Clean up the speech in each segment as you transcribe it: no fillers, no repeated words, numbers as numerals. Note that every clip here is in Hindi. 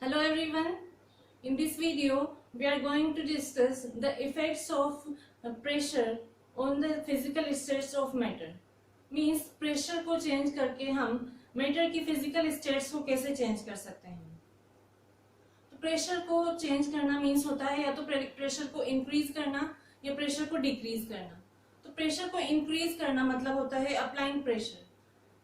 Hello everyone. In this video, we are going to discuss the effects of pressure on the physical states of matter. Means pressure को change करके हम matter की physical states को कैसे change कर सकते हैं. तो pressure को change करना means होता है या तो pressure को increase करना या pressure को decrease करना. तो pressure को increase करना मतलब होता है applying pressure.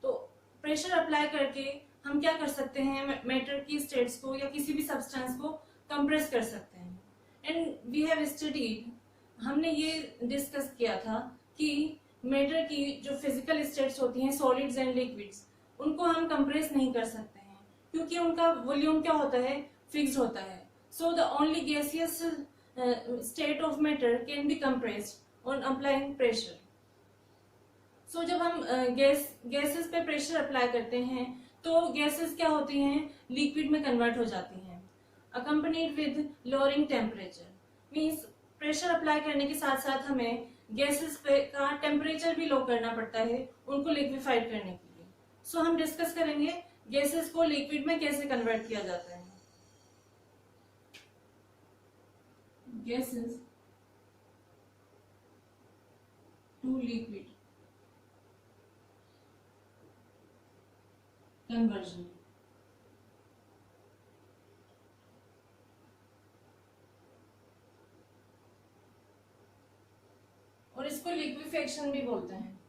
तो pressure apply करके हम क्या कर सकते हैं, मैटर की स्टेट्स को या किसी भी सब्सटेंस को कंप्रेस कर सकते हैं. एंड वी हैव स्टडीड, हमने ये डिस्कस किया था कि मैटर की जो फिजिकल स्टेट्स होती हैं, सॉलिड्स एंड लिक्विड्स, उनको हम कंप्रेस नहीं कर सकते हैं क्योंकि उनका वॉल्यूम क्या होता है, फिक्स्ड होता है. So the only gaseous state of matter can be compressed on applying pressure. So जब हम गैसेस पे प्रेशर अप्लाई करते हैं तो गैसेस क्या होती हैं, लिक्विड में कन्वर्ट हो जाती हैं, accompanied with lowering temperature. Means pressure apply करने के साथ साथ हमें गैसेस पे का टेम्परेचर भी लो करना पड़ता है उनको लिक्विफाइड करने के लिए. सो हम डिस्कस करेंगे गैसेस को लिक्विड में कैसे कन्वर्ट किया जाता है. Gases to liquid conversion. और इसको लिक्विफेक्शन भी बोलते हैं.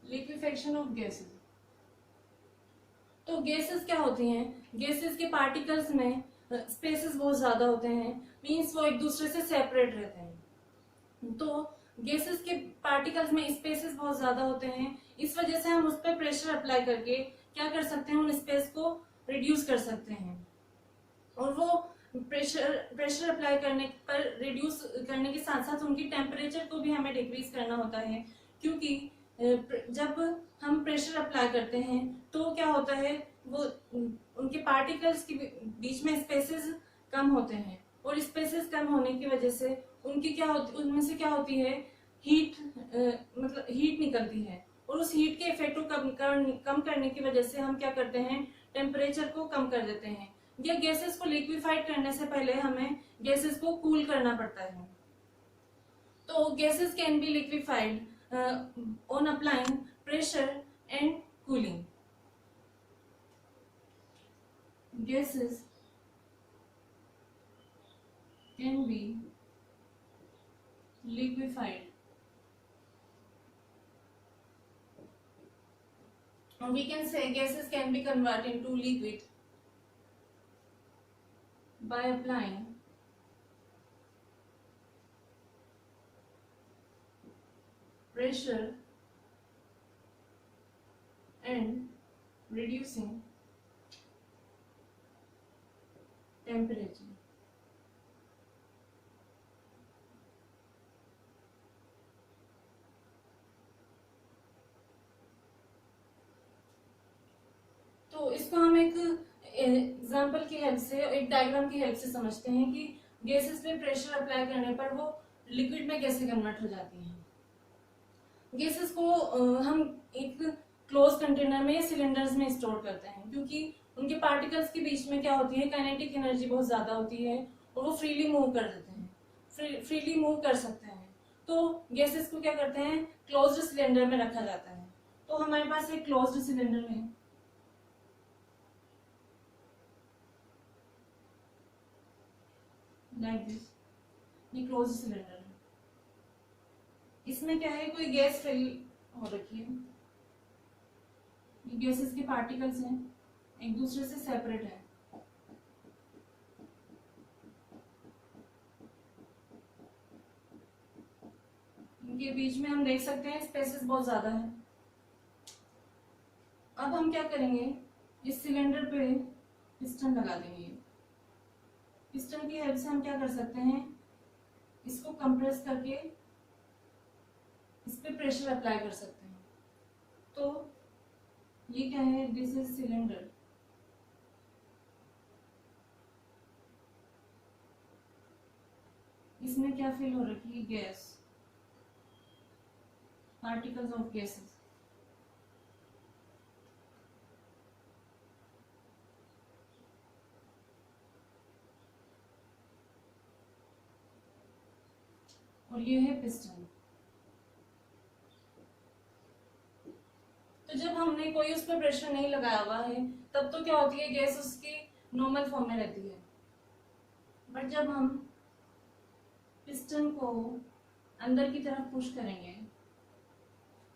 Liquefaction of gases. तो गैसेस क्या होती हैं, गैसेस के पार्टिकल्स में स्पेसेस बहुत ज्यादा होते हैं. मींस वो एक दूसरे से सेपरेट रहते हैं. तो गैसेस के पार्टिकल्स में स्पेसेस बहुत ज्यादा होते हैं. इस वजह से हम उस पर प्रेशर अप्लाई करके क्या कर सकते हैं, उन स्पेस को रिड्यूस कर सकते हैं. और वो प्रेशर अप्लाई करने पर रिड्यूस करने के साथ साथ उनकी टेम्परेचर को भी हमें डिक्रीज करना होता है. क्योंकि जब हम प्रेशर अप्लाई करते हैं तो क्या होता है, वो उनके पार्टिकल्स के बीच में स्पेसेस कम होते हैं. और स्पेसेस कम होने की वजह से उनकी क्या होती, उनमें से क्या होती है, हीट मतलब हीट निकलती है. और उस हीट के इफेक्ट को कम करने की वजह से हम क्या करते हैं, टेम्परेचर को कम कर देते हैं. या गैसेस को लिक्विफाइड करने से पहले हमें गैसेस को कूल करना पड़ता है. तो gases can be liquefied on applying pressure and cooling. Gases can be liquefied, or we can say gases can be converted into liquid by applying pressure and reducing temperature. तो इसको हम एक एग्जाम्पल की हेल्प से, एक डायग्राम की हेल्प से समझते हैं कि गैसेस पे प्रेशर अप्लाई करने पर वो लिक्विड में कैसे कन्वर्ट हो जाती हैं. गैसेस को हम एक क्लोज कंटेनर में, सिलेंडर्स में स्टोर करते हैं क्योंकि उनके पार्टिकल्स के बीच में क्या होती है, काइनेटिक एनर्जी बहुत ज्यादा होती है और वो फ्रीली मूव कर देते हैं, फ्रीली मूव कर सकते हैं. तो गैसेस को क्या करते हैं, क्लोज्ड सिलेंडर में रखा जाता है. तो हमारे पास एक क्लोज्ड सिलेंडर है, लाइक दिस. ये क्लोज सिलेंडर है. इसमें क्या है, कोई गैस फिल हो रखी है. ये गैसेस के पार्टिकल्स हैं, एक दूसरे से सेपरेट है. इनके बीच में हम देख सकते हैं स्पेसेस बहुत ज्यादा है. अब हम क्या करेंगे, इस सिलेंडर पे पिस्टन लगा देंगे. पिस्टन की हेल्प से हम क्या कर सकते हैं, इसको कंप्रेस करके इस पे प्रेशर अप्लाई कर सकते हैं. तो ये क्या है, दिस इज सिलेंडर. इसमें क्या फिल हो रखी है, गैस, पार्टिकल्स ऑफ गैसेस. और ये है पिस्टन। तो जब हमने कोई उस पर प्रेशर नहीं लगाया हुआ है तब तो क्या होती है, गैस उसकी नॉर्मल फॉर्म में रहती है। बट जब हम पिस्टन को अंदर की तरफ पुश करेंगे,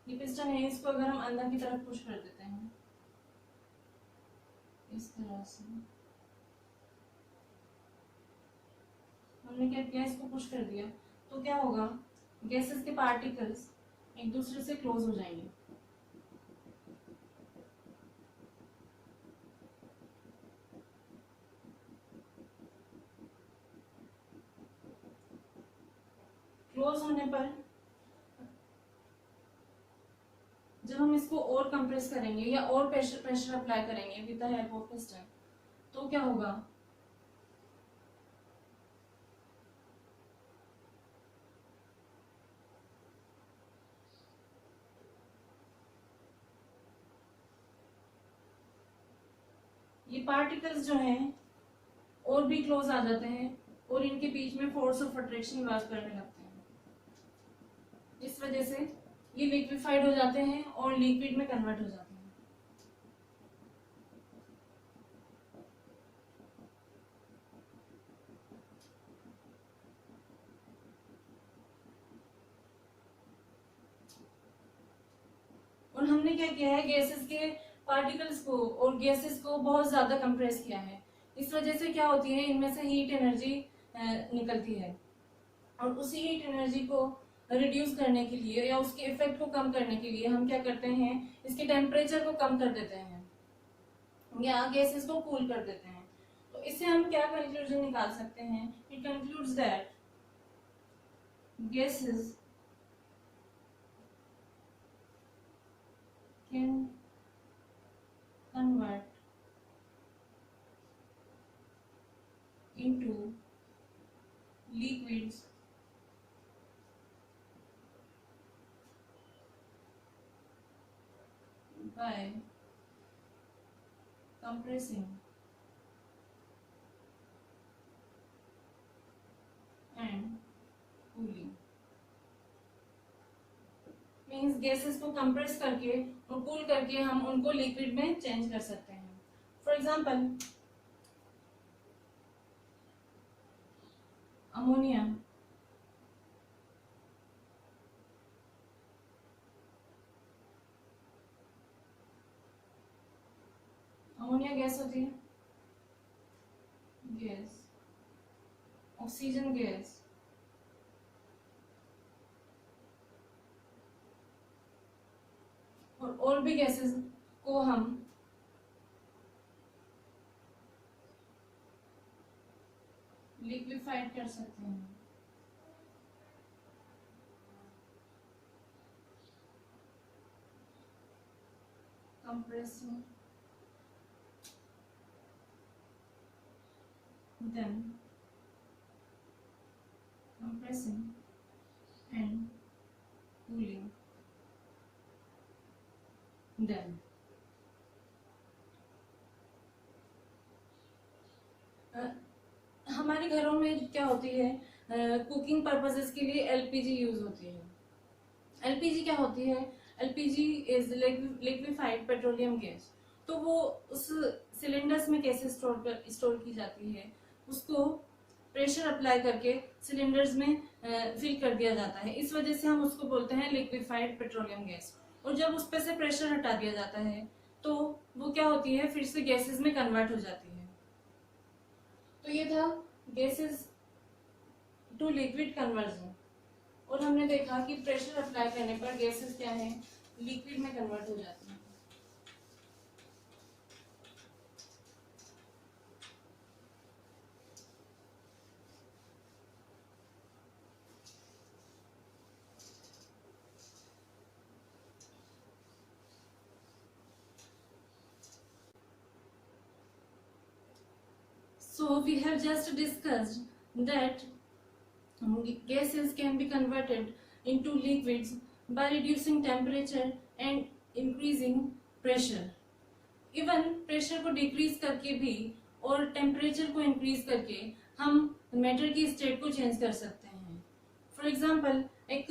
ये पिस्टन है, इसको अगर हम अंदर की तरफ पुश कर देते हैं इस तरह से, हमने क्या किया, इसको पुश कर दिया, तो क्या होगा, गैसेस के पार्टिकल्स एक दूसरे से क्लोज हो जाएंगे। क्लोज होने पर जब हम इसको और कंप्रेस करेंगे या और प्रेशर अप्लाई करेंगे with the help of piston, तो क्या होगा, ये पार्टिकल्स जो हैं और भी क्लोज आ जाते हैं और इनके बीच में फोर्स ऑफ अट्रैक्शन लॉस करने लगते हैं। इस वजह से ये लिक्विफाइड हो जाते हैं और लिक्विड में कन्वर्ट हो जाते हैं। और हमने क्या किया है, गैसेस के पार्टिकल्स को और गैसेस को बहुत ज्यादा कंप्रेस किया है। इस वजह से क्या होती है, इनमें से हीट एनर्जी निकलती है और उसी हीट एनर्जी को रिड्यूस करने के लिए या उसके इफेक्ट को कम करने के लिए हम क्या करते हैं, इसके टेम्परेचर को कम कर देते हैं या गैसेस को कूल कर देते हैं। तो इससे हम क्या कंक्लूजन निकाल सकते हैं, it concludes that gases can convert into liquids by compressing and cooling। Means gases को कंप्रेस करके और कूल करके हम उनको लिक्विड में चेंज कर सकते हैं। For example ammonia, ammonia gas होती है, गैस, ऑक्सीजन गैस, और भी गैसेस को हम लिक्विफाइड कर सकते हैं। Compressing then compressing and cooling then हमारे घरों में क्या होती है, कुकिंग पर्पसेस के लिए एलपीजी यूज होती है। एलपीजी क्या होती है, LPG is liquefied petroleum gas. तो वो उस सिलेंडर्स में कैसे स्टोर की जाती है, उसको प्रेशर अप्लाई करके सिलेंडर्स में फिल कर दिया जाता है। इस वजह से हम उसको बोलते हैं लिक्विफाइड पेट्रोलियम गैस। और जब उस पे से प्रेशर हटा दिया जाता है तो वो क्या होती है, फिर से गैसेस में कन्वर्ट हो जाती है। तो ये था गैसेस टू लिक्विड कन्वर्जन। और हमने देखा कि प्रेशर अप्लाई करने पर गैसेस क्या है, लिक्विड में कन्वर्ट हो जाती है। So we have just discussed that gases can be converted into liquids by reducing temperature and increasing pressure. Even pressure को decrease करके भी और temperature को increase करके हम matter की state को change कर सकते हैं। फॉर एग्जाम्पल एक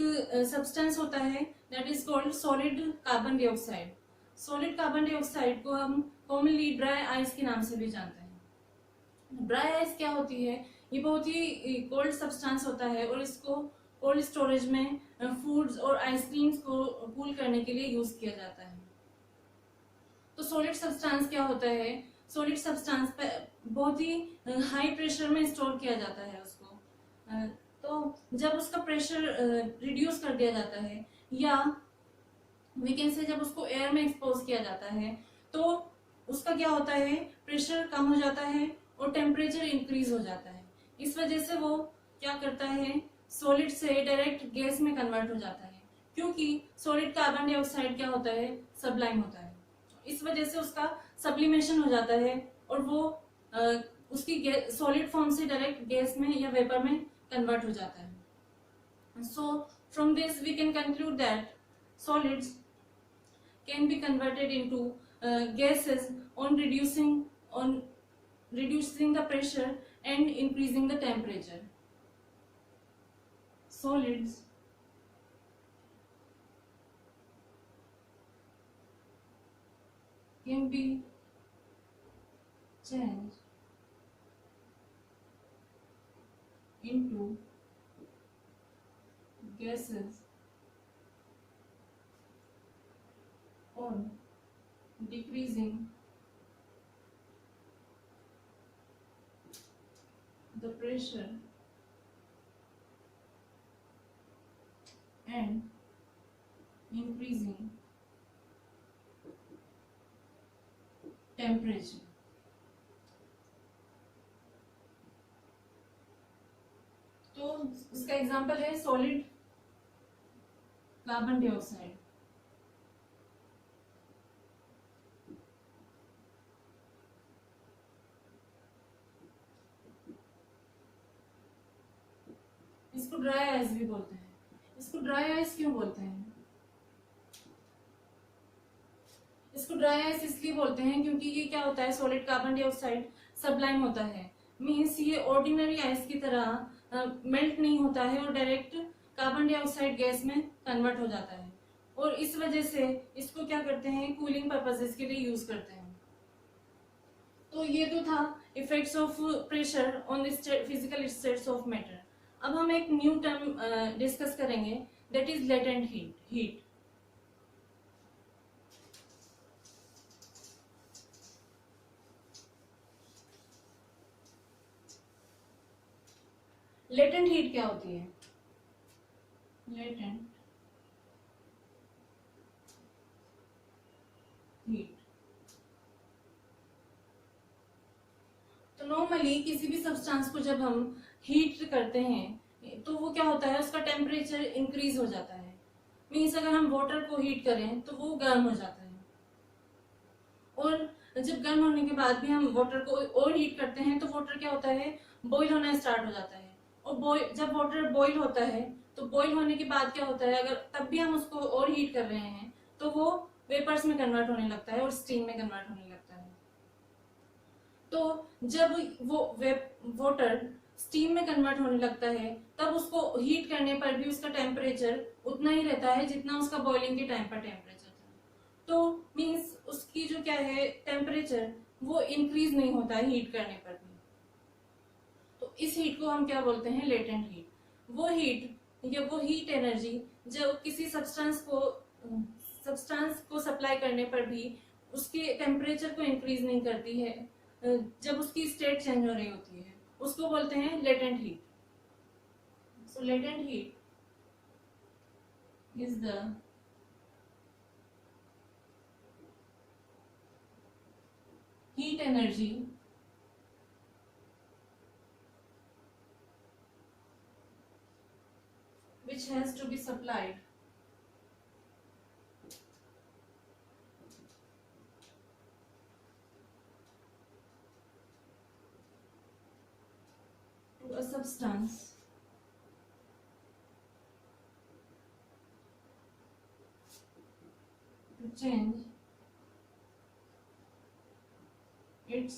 सब्सटेंस होता है that is called solid carbon dioxide. Solid carbon dioxide को हम कॉमनली ड्राई आइस के नाम से भी जानते हैं। ड्राई आइस क्या होती है? ये बहुत ही कोल्ड सब्सटेंस होता है और इसको कोल्ड स्टोरेज में फूड्स और आइसक्रीम्स को कूल करने के लिए यूज किया जाता है। तो सॉलिड सब्सटेंस क्या होता है? सॉलिड सब्सटेंस बहुत ही हाई प्रेशर में स्टोर किया जाता है उसको। तो जब उसका प्रेशर रिड्यूस कर दिया जाता है या वी कैन से जब उसको एयर में एक्सपोज किया जाता है तो उसका क्या होता है? प्रेशर कम हो जाता है और टेम्परेचर इंक्रीज हो जाता है। इस वजह से वो क्या करता है? सॉलिड से डायरेक्ट गैस में कन्वर्ट हो जाता है, क्योंकि सॉलिड कार्बन डाइऑक्साइड क्या होता है? सब्लाइम होता है। इस वजह से उसका सब्लिमेशन हो जाता है और वो उसकी सॉलिड फॉर्म से डायरेक्ट गैस में या वेपर में कन्वर्ट हो जाता है। So from this we can conclude that solids can be converted into gases on reducing the pressure and increasing the temperature. Solids can be changed into gases on decreasing the pressure and increasing temperature. तो उसका एग्जांपल है सॉलिड कार्बन डाइऑक्साइड। इसको ड्राई आइस भी बोलते हैं। इसको ड्राई आइस क्यों बोलते हैं? इसको ड्राई आइस इसलिए बोलते हैं क्योंकि ये क्या होता है? सॉलिड कार्बन डाइऑक्साइड सब्लाइम होता है। मीन्स ये ऑर्डिनरी आइस की तरह मेल्ट नहीं होता है और डायरेक्ट कार्बन डाइऑक्साइड गैस में कन्वर्ट हो जाता है, और इस वजह से इसको क्या करते हैं? कूलिंग पर्पसेस के लिए यूज करते हैं। तो ये तो था effects of pressure on the physical states of matter. अब हम एक न्यू टर्म डिस्कस करेंगे that is latent heat. Latent heat क्या होती है? लेटेंट हीट तो नॉर्मली किसी भी सब्सटेंस को जब हम हीट करते हैं तो वो क्या होता है? उसका टेम्परेचर इंक्रीज हो जाता है। मीन्स अगर हम वाटर को हीट करें तो वो गर्म हो जाता है, और जब गर्म होने के बाद भी हम वाटर को और हीट करते हैं तो वाटर क्या होता है? बॉईल होना स्टार्ट हो जाता है। और जब वाटर बॉईल होता है तो बॉईल होने के बाद क्या होता है? अगर तब भी हम उसको और हीट कर रहे हैं तो वो वेपर्स में कन्वर्ट होने लगता है और स्टीम में कन्वर्ट होने लगता है। तो जब वो वाटर स्टीम में कन्वर्ट होने लगता है तब उसको हीट करने पर भी उसका टेम्परेचर उतना ही रहता है जितना उसका बॉइलिंग के टाइम पर टेम्परेचर था। तो मीन्स उसकी जो क्या है टेम्परेचर वो इंक्रीज नहीं होता है हीट करने पर भी। तो इस हीट को हम क्या बोलते हैं? Latent heat. वो हीट या वो हीट एनर्जी जो किसी सब्सटेंस को सप्लाई करने पर भी उसके टेम्परेचर को इंक्रीज नहीं करती है जब उसकी स्टेट चेंज हो रही होती है, उसको बोलते हैं latent heat. So latent heat is the heat energy which has to be supplied to a substance to change its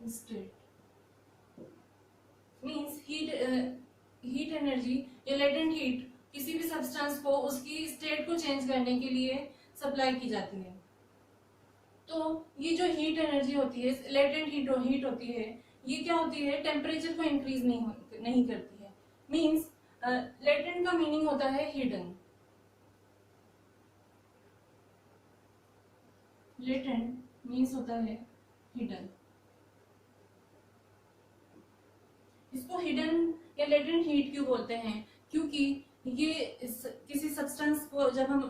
state। Means heat energy या लेटेंट हीट किसी भी सब्सटेंस को उसकी स्टेट को चेंज करने के लिए सप्लाई की जाती है। तो ये जो हीट एनर्जी होती है, लेटेंट हीट होती है, ये क्या होती है, टेम्परेचर को इंक्रीज नहीं करती है। मींस लेटेंट का मीनिंग होता है हिडन, लेटेंट मीन्स होता है हिडन। इसको हिडन या लेटेंट हीट क्यों बोलते हैं, क्योंकि ये किसी सब्सटेंस को जब हम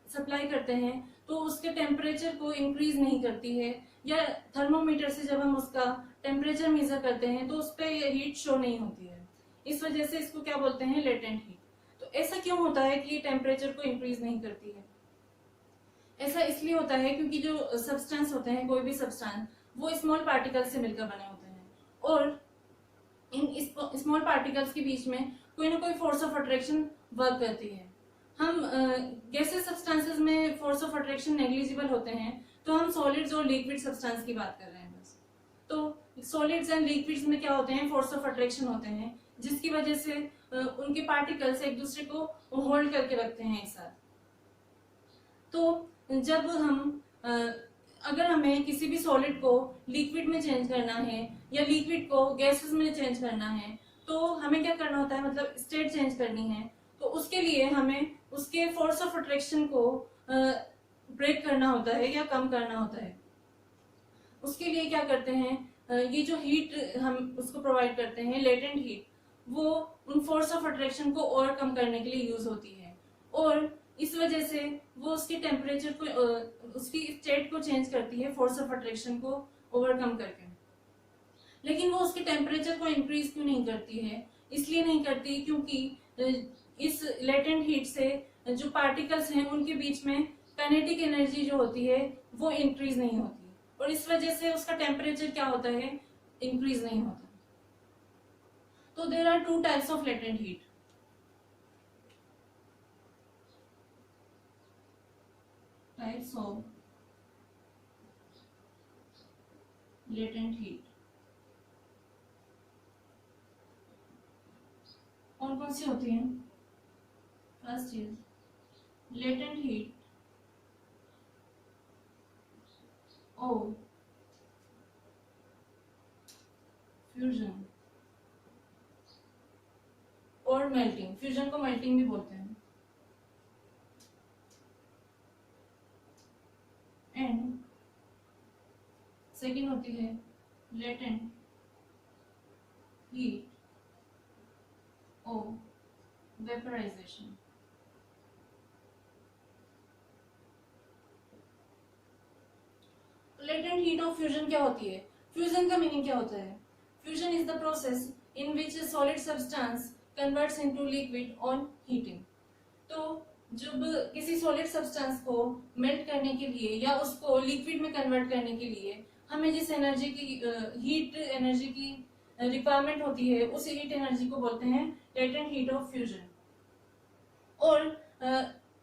सप्लाई करते हैं तो उसके टेम्परेचर को इंक्रीज नहीं करती है, या थर्मोमीटर से जब हम उसका टेम्परेचर मेजर करते हैं तो उस पर हीट शो नहीं होती है। इस वजह से इसको क्या बोलते हैं, लेटेंट हीट। तो ऐसा क्यों होता है कि ये टेम्परेचर को इंक्रीज नहीं करती है? ऐसा इसलिए होता है क्योंकि जो सब्सटेंस होते हैं, कोई भी सब्सटेंस, वो स्मॉल पार्टिकल से मिलकर बने होते हैं, और इन स्मॉल पार्टिकल्स के बीच में कोई ना कोई फोर्स ऑफ अट्रैक्शन वर्क करती है। हम गैसेस सब्सटेंसेस में फोर्स ऑफ अट्रैक्शन नेग्लिजिबल होते हैं, तो हम सॉलिड्स और लिक्विड सब्सटेंस की बात कर रहे हैं बस। तो सॉलिड्स एंड लिक्विड्स में क्या होते हैं, फोर्स ऑफ अट्रैक्शन होते हैं, जिसकी वजह से उनके पार्टिकल्स एक दूसरे को होल्ड करके रखते हैं एक साथ। तो जब हम अगर हमें किसी भी सॉलिड को लिक्विड में चेंज करना है या लिक्विड को गैसेस में चेंज करना है, तो हमें क्या करना होता है, मतलब स्टेट चेंज करनी है, तो उसके लिए हमें उसके फोर्स ऑफ अट्रैक्शन को ब्रेक करना होता है या कम करना होता है। उसके लिए क्या करते हैं, ये जो हीट हम उसको प्रोवाइड करते हैं, लेटेंट हीट, वो उन फोर्स ऑफ अट्रैक्शन को और कम करने के लिए यूज होती है, और इस वजह से वो उसके टेम्परेचर को, उसकी स्टेट को चेंज करती है फोर्स ऑफ अट्रैक्शन को ओवरकम करके। लेकिन वो उसके टेम्परेचर को इंक्रीज क्यों नहीं करती है? इसलिए नहीं करती क्योंकि इस लेटेंट हीट से जो पार्टिकल्स हैं उनके बीच में काइनेटिक एनर्जी जो होती है वो इंक्रीज नहीं होती, और इस वजह से उसका टेम्परेचर क्या होता है, इंक्रीज नहीं होता। तो there are two types of latent heat. Types of latent heat कौन कौन सी होती हैं? फर्स्ट इज लेटेंट हीट और फ्यूजन और मेल्टिंग। फ्यूजन को मेल्टिंग भी बोलते हैं। एंड सेकेंड होती है लेटेंट हीट और vaporisation. Latent heat of fusion क्या होती है? फ्यूजन का मीनिंग क्या होता है? Fusion is the process in which a solid substance converts into liquid on heating. तो जब किसी सॉलिड सब्सटेंस को मेल्ट करने के लिए या उसको लिक्विड में कन्वर्ट करने के लिए हमें जिस एनर्जी की, हीट एनर्जी की रिक्वायरमेंट होती है, उस हीट एनर्जी को बोलते हैं लेटेंट हीट ऑफ फ्यूजन। और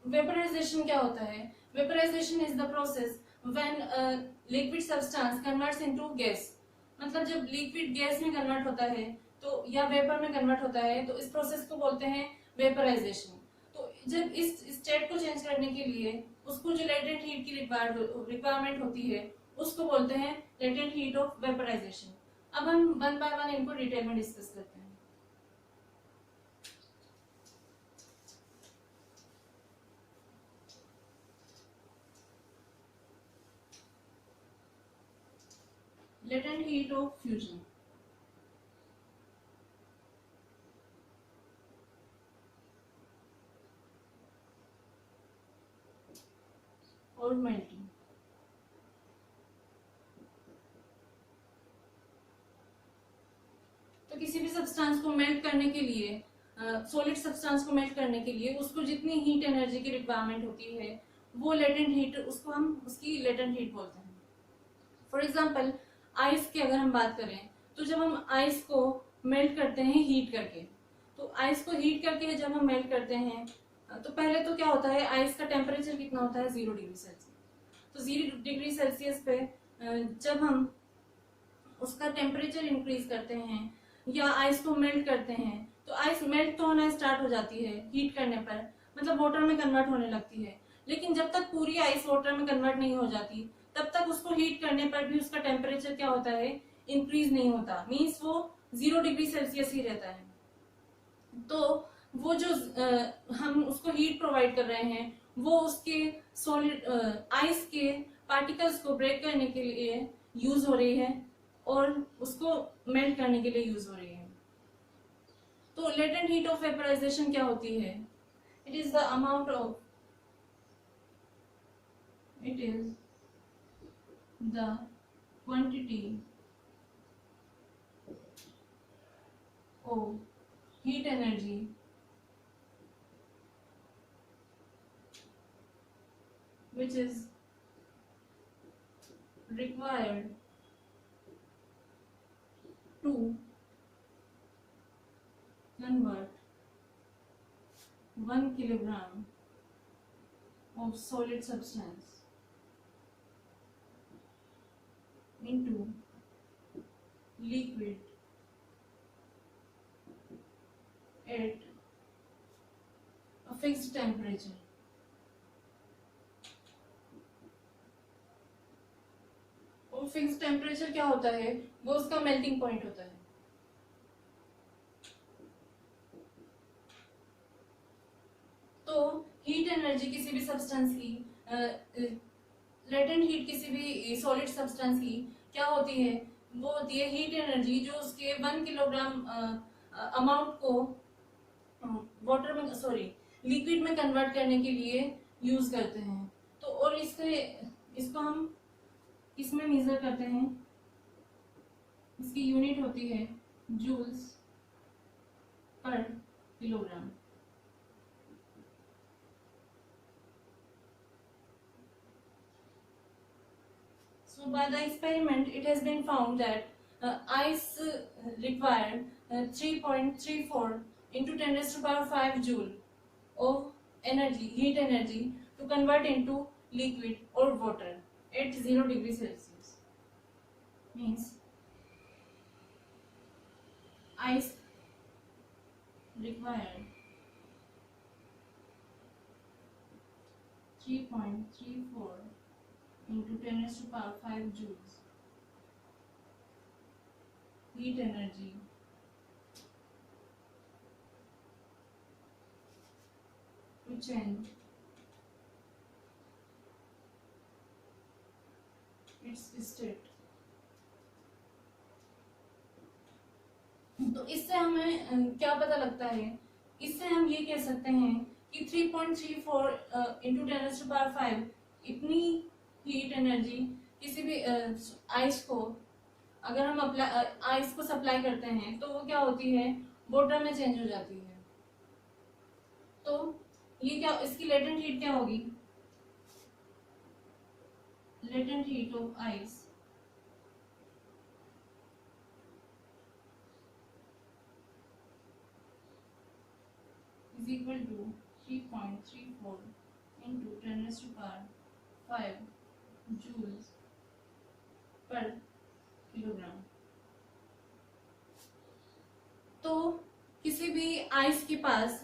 वेपराइजेशन क्या होता है? Vaporisation is the process when liquid substance converts into gas. मतलब जब लिक्विड गैस में कन्वर्ट होता है तो या वेपर में कन्वर्ट होता है, तो इस प्रोसेस को बोलते हैं वेपराइजेशन। तो जब इस स्टेट को चेंज करने के लिए उसको जो लेटेंट हीट की रिक्वायरमेंट होती है उसको बोलते हैं लेटेंट हीट ऑफ वेपराइजेशन। अब हम वन बाय वन इनको डिटेल में डिस्कस करते हैं। Latent heat of fusion. और मेल्टिंग। तो किसी भी सब्सटेंस को मेल्ट करने के लिए, सॉलिड सब्सटेंस को मेल्ट करने के लिए उसको जितनी हीट एनर्जी की रिक्वायरमेंट होती है वो लेटेंट हीट, उसको हम उसकी लेटेंट हीट बोलते हैं। फॉर एग्जाम्पल आइस की अगर हम बात करें, तो जब हम आइस को मेल्ट करते हैं हीट करके, तो आइस को हीट करके जब हम मेल्ट करते हैं तो पहले तो क्या होता है, आइस का टेम्परेचर कितना होता है, 0 डिग्री सेल्सियस। तो 0 डिग्री सेल्सियस पे जब हम उसका टेम्परेचर इंक्रीज करते हैं या आइस को मेल्ट करते हैं तो आइस मेल्ट तो होना स्टार्ट हो जाती है हीट करने पर, मतलब वाटर में कन्वर्ट होने लगती है। लेकिन जब तक पूरी आइस वाटर में कन्वर्ट नहीं हो जाती तब तक उसको हीट करने पर भी उसका टेम्परेचर क्या होता है, इंक्रीज नहीं होता, मीन्स वो 0 डिग्री सेल्सियस ही रहता है। तो वो जो हम उसको हीट प्रोवाइड कर रहे हैं वो उसके सॉलिड आइस के पार्टिकल्स को ब्रेक करने के लिए यूज हो रही है और उसको मेल्ट करने के लिए यूज हो रही है। तो लेटेंट हीट ऑफ वेपराइजेशन क्या होती है? It is the amount of it is the quantity of heat energy which is required to convert 1 kilogram of solid substance into liquid at a fixed temperature. और फिक्स टेम्परेचर क्या होता है? वो उसका मेल्टिंग पॉइंट होता है। तो हीट एनर्जी किसी भी सब्सटेंस की, लेटेंट हीट किसी भी सॉलिड सब्सटेंस की क्या होती है? वो होती है हीट एनर्जी जो उसके 1 किलोग्राम अमाउंट को वाटर में लिक्विड में कन्वर्ट करने के लिए यूज करते हैं। तो और इसको हम किसमें मेजर करते हैं? इसकी यूनिट होती है joules per kilogram. So by the experiment, it has been found that ice required 3.34 into 10 raised to power 5 joule of heat energy to convert into liquid or water at 0 degree Celsius. Means ice required 3.34 into 10 raised to power 5 joules heat energy to change its state। तो इससे हमें क्या पता लगता है? इससे हम ये कह सकते हैं कि 3.34 into 10 raised to power 5 इतनी हीट एनर्जी किसी भी आइस को, अगर हम आइस को सप्लाई करते हैं तो वो क्या होती है, वाटर में चेंज हो जाती है। तो ये क्या, इसकी लेटेंट हीट क्या होगी? Latent heat of ice is equal to 3.34 into 10 raised to power 5 joules per kilogram. तो किसी भी आइस के पास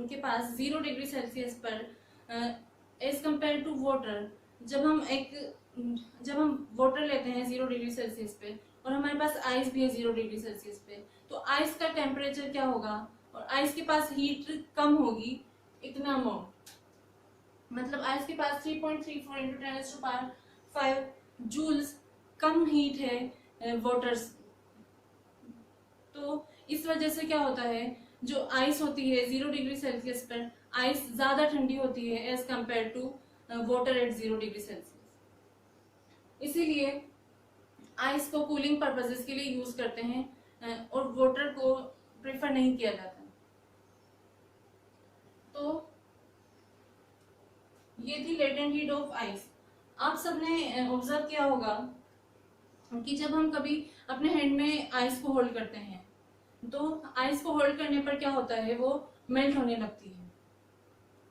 के पास 0 डिग्री सेल्सियस पर एज कंपेयर टू वाटर, जब हम वाटर लेते हैं 0 डिग्री सेल्सियस पे और हमारे पास आइस भी है 0 डिग्री सेल्सियस पे, तो आइस का टेम्परेचर क्या होगा? और आइस के पास हीट कम होगी इतना अमाउंट, मतलब आइस के पास 3.34 into 10 raised to power 5 joules कम हीट है वाटर। तो इस वजह से क्या होता है, जो आइस होती है 0 डिग्री सेल्सियस पर, आइस ज्यादा ठंडी होती है as compare to water at 0 degree Celsius. इसीलिए आइस को कूलिंग पर्पसेस के लिए यूज करते हैं और वाटर को प्रेफर नहीं किया जाता। तो ये थी लेटेंट हीट ऑफ आइस। आप सबने ऑब्जर्व किया होगा कि जब हम कभी अपने हैंड में आइस को होल्ड करते हैं तो आइस को होल्ड करने पर क्या होता है, वो मेल्ट होने लगती है।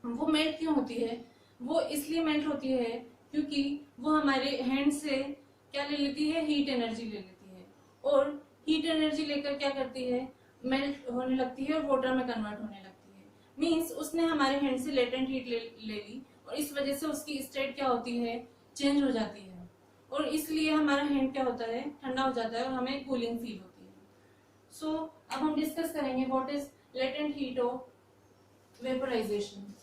वो मेल्ट क्यों होती है? वो इसलिए मेल्ट होती है क्योंकि वो हमारे हैंड से क्या ले लेती है, हीट एनर्जी ले लेती है। और हीट एनर्जी लेकर क्या करती है, मेल्ट होने लगती है और वाटर में कन्वर्ट होने लगती है। मींस उसने हमारे हैंड से लेटेंट हीट ले ली और इस वजह से उसकी स्टेट क्या होती है, चेंज हो जाती है और इसलिए हमारा हैंड क्या होता है, ठंडा हो जाता है और हमें कूलिंग फील होती है। सो अब हम डिस्कस करेंगे what is latent heat of vaporisation.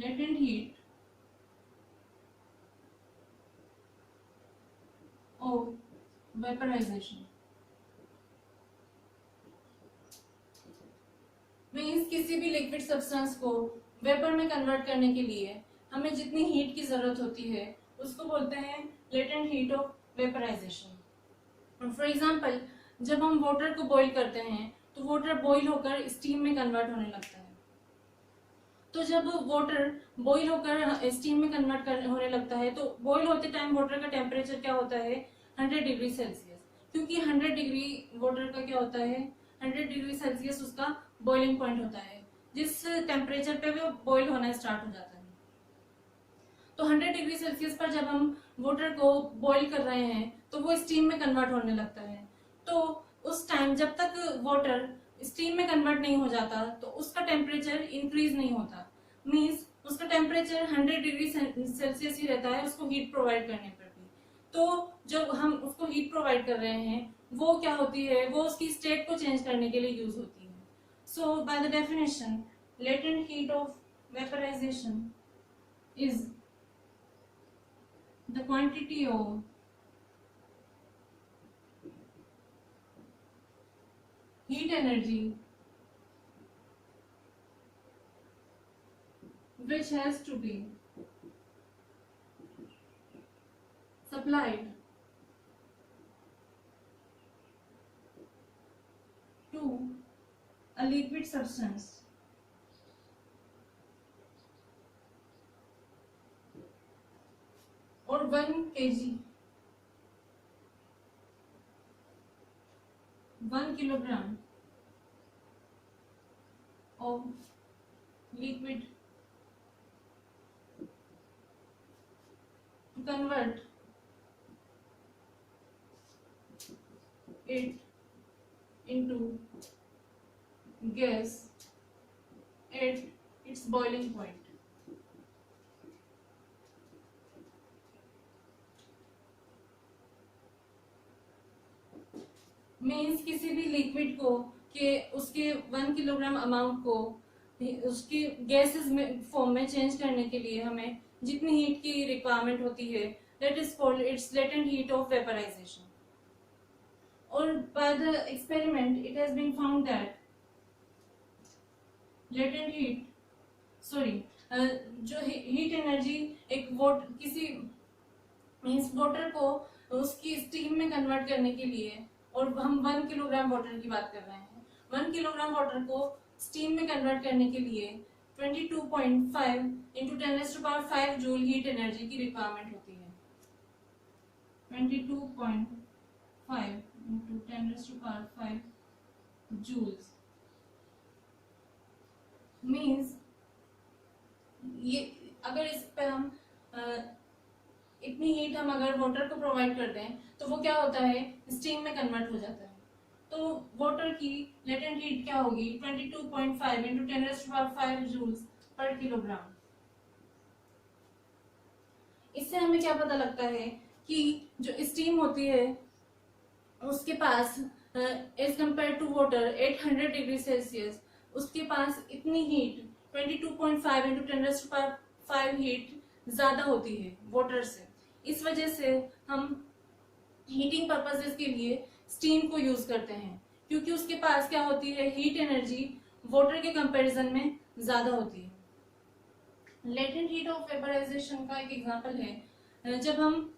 latent heat of vaporization means किसी भी लिक्विड सब्सटेंस को वेपर में कन्वर्ट करने के लिए हमें जितनी हीट की जरूरत होती है उसको बोलते हैं latent heat of vaporisation. For example, जब हम वाटर को बॉईल करते हैं तो वाटर बॉईल होकर स्टीम में कन्वर्ट होने लगता है। तो जब वाटर बॉईल होकर स्टीम में कन्वर्ट होने लगता है तो बॉईल होते टाइम वाटर का टेम्परेचर क्या होता है, 100 डिग्री सेल्सियस, क्योंकि 100 डिग्री वाटर का क्या होता है, 100 डिग्री सेल्सियस उसका बॉइलिंग पॉइंट होता है, जिस टेम्परेचर पे वो बॉईल होना स्टार्ट हो जाता है। तो 100 डिग्री सेल्सियस पर जब हम वाटर को बॉईल कर रहे हैं तो वो स्टीम में कन्वर्ट होने लगता है। तो उस टाइम जब तक वाटर स्टीम में कन्वर्ट नहीं हो जाता तो उसका टेम्परेचर इंक्रीज नहीं होता, मीन्स उसका टेम्परेचर 100 डिग्री सेल्सियस ही रहता है उसको हीट प्रोवाइड करने पर भी। तो जब हम उसको हीट प्रोवाइड कर रहे हैं वो क्या होती है, वो उसकी स्टेट को चेंज करने के लिए यूज होती है। So by the definition latent heat of vaporization is the quantity of heat energy which has to be supplied to a liquid substance or 1 kg 1 kilogram of liquid to convert it into gas at its boiling point। Means किसी भी लिक्विड को के उसके 1 किलोग्राम अमाउंट को उसकी गैसेस में फॉर्म में चेंज करने के लिए हमें जितनी हीट की रिक्वायरमेंट होती है that is called its latent heat of vaporization. और by the experiment it has been found that latent heat जो हीट एनर्जी एक किसी मीन्स वाटर को उसकी स्टीम में कन्वर्ट करने के लिए, और हम 1 किलोग्राम वाटर की बात कर रहे हैं, 1 किलोग्राम वाटर को स्टीम में कन्वर्ट करने के लिए 22.5 इंटू 10⁵ जूल हीट एनर्जी की रिक्वायरमेंट होती है। 22.5 इंटू 10⁵ जूल्स मीन्स ये अगर इस पे हम इतनी हीट हम अगर वाटर को प्रोवाइड कर दें तो वो क्या होता है, स्टीम में कन्वर्ट हो जाता है। तो वाटर की लेटेंट हीट क्या होगी, 22.5 इंटू 10⁵ जूल्स पर किलोग्राम। इससे हमें क्या पता लगता है कि जो स्टीम होती है उसके पास as compare to water 800 degree Celsius उसके पास इतनी हीट 22.5 इंटू 10⁵ हीट ज्यादा होती है वाटर से। इस वजह से हम हीटिंग पर्पसेस के लिए स्टीम को यूज करते हैं, क्योंकि उसके पास क्या होती है, हीट एनर्जी वाटर के कंपैरिजन में ज्यादा होती है। लेटेंट हीट ऑफ वेपराइजेशन का एक एग्जांपल है, जब हम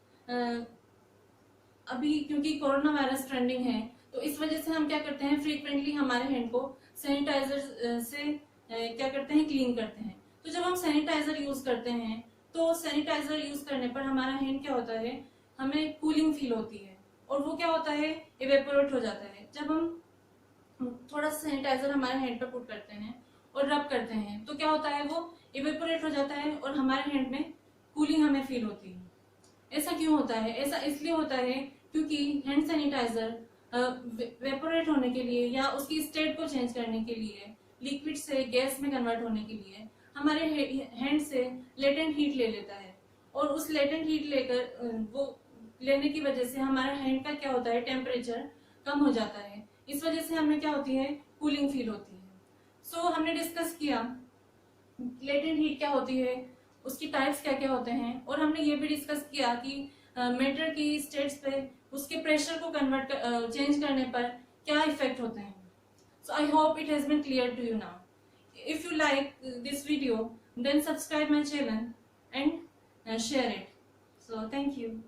अभी क्योंकि कोरोना वायरस ट्रेंडिंग है तो इस वजह से हम क्या करते हैं, फ्रीक्वेंटली हमारे हैंड को सैनिटाइजर से क्या करते हैं, क्लीन करते हैं। तो जब हम सैनिटाइजर यूज करते हैं तो सैनिटाइजर यूज करने पर हमारा हैंड क्या होता है, हमें कूलिंग फील होती है और वो क्या होता है, इवेपोरेट हो जाता है। जब हम थोड़ा सा सैनिटाइजर हमारे हैंड पर पुट करते हैं और रब करते हैं तो क्या होता है, वो इवेपोरेट हो जाता है और हमारे हैंड में कूलिंग हमें फील होती है। ऐसा क्यों होता है? ऐसा इसलिए होता है क्योंकि हैंड सैनिटाइजर वेपोरेट होने के लिए या उसकी स्टेट को चेंज करने के लिए, लिक्विड से गैस में कन्वर्ट होने के लिए हमारे हैंड से लेटेंट हीट ले लेता है। और उस लेटेंट हीट लेकर वो लेने की वजह से हमारा हैंड का क्या होता है, टेम्परेचर कम हो जाता है। इस वजह से हमें क्या होती है, कूलिंग फील होती है। सो हमने डिस्कस किया लेटेंट हीट क्या होती है, उसकी टाइप्स क्या क्या होते हैं, और हमने ये भी डिस्कस किया कि मैटर की स्टेट्स पे उसके प्रेशर को कन्वर्ट चेंज करने पर क्या इफेक्ट होते हैं। So I hope it has been clear to you now. If you like this video then subscribe my channel and share it. So thank you.